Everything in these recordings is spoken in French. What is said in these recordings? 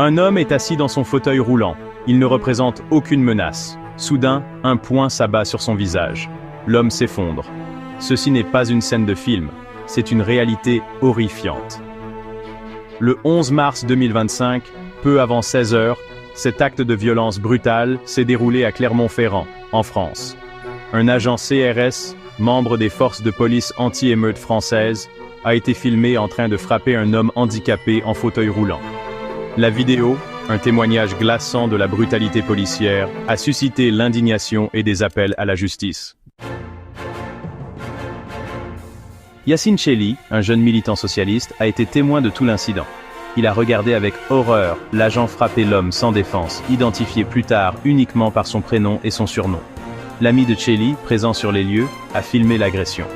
Un homme est assis dans son fauteuil roulant. Il ne représente aucune menace. Soudain, un poing s'abat sur son visage. L'homme s'effondre. Ceci n'est pas une scène de film, c'est une réalité horrifiante. Le 11 mars 2025, peu avant 16 heures, cet acte de violence brutale s'est déroulé à Clermont-Ferrand, en France. Un agent CRS, membre des forces de police anti-émeute françaises, a été filmé en train de frapper un homme handicapé en fauteuil roulant. La vidéo, un témoignage glaçant de la brutalité policière, a suscité l'indignation et des appels à la justice. Yassine Chely, un jeune militant socialiste, a été témoin de tout l'incident. Il a regardé avec horreur l'agent frapper l'homme sans défense, identifié plus tard uniquement par son prénom et son surnom. L'ami de Chely, présent sur les lieux, a filmé l'agression.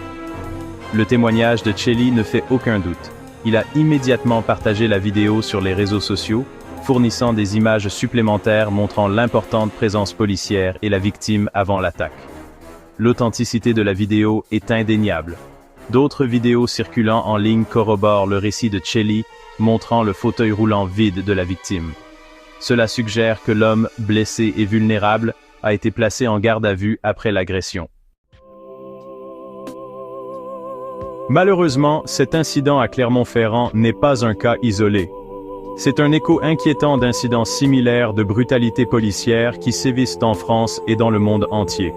Le témoignage de Chely ne fait aucun doute. Il a immédiatement partagé la vidéo sur les réseaux sociaux, fournissant des images supplémentaires montrant l'importante présence policière et la victime avant l'attaque. L'authenticité de la vidéo est indéniable. D'autres vidéos circulant en ligne corroborent le récit de Chely, montrant le fauteuil roulant vide de la victime. Cela suggère que l'homme, blessé et vulnérable, a été placé en garde à vue après l'agression. Malheureusement, cet incident à Clermont-Ferrand n'est pas un cas isolé. C'est un écho inquiétant d'incidents similaires de brutalité policière qui sévissent en France et dans le monde entier.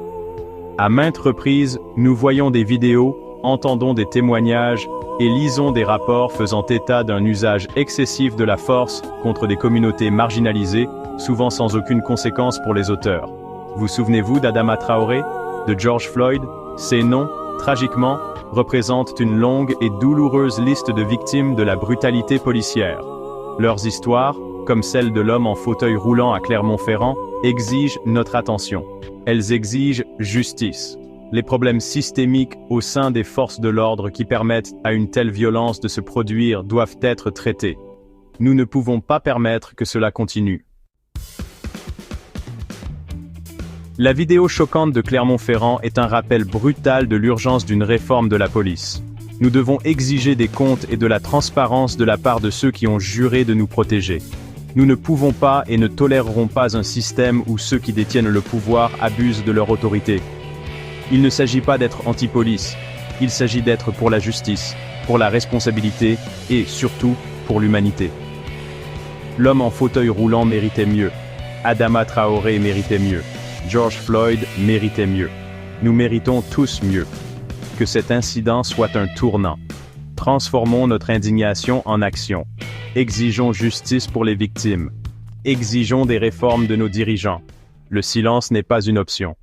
À maintes reprises, nous voyons des vidéos, entendons des témoignages et lisons des rapports faisant état d'un usage excessif de la force contre des communautés marginalisées, souvent sans aucune conséquence pour les auteurs. Vous souvenez-vous d'Adama Traoré, de George Floyd? Ces noms, tragiquement, représentent une longue et douloureuse liste de victimes de la brutalité policière. Leurs histoires, comme celle de l'homme en fauteuil roulant à Clermont-Ferrand, exigent notre attention. Elles exigent justice. Les problèmes systémiques au sein des forces de l'ordre qui permettent à une telle violence de se produire doivent être traités. Nous ne pouvons pas permettre que cela continue. La vidéo choquante de Clermont-Ferrand est un rappel brutal de l'urgence d'une réforme de la police. Nous devons exiger des comptes et de la transparence de la part de ceux qui ont juré de nous protéger. Nous ne pouvons pas et ne tolérerons pas un système où ceux qui détiennent le pouvoir abusent de leur autorité. Il ne s'agit pas d'être anti-police, il s'agit d'être pour la justice, pour la responsabilité et, surtout, pour l'humanité. L'homme en fauteuil roulant méritait mieux. Adama Traoré méritait mieux. George Floyd méritait mieux. Nous méritons tous mieux. Que cet incident soit un tournant. Transformons notre indignation en action. Exigeons justice pour les victimes. Exigeons des réformes de nos dirigeants. Le silence n'est pas une option.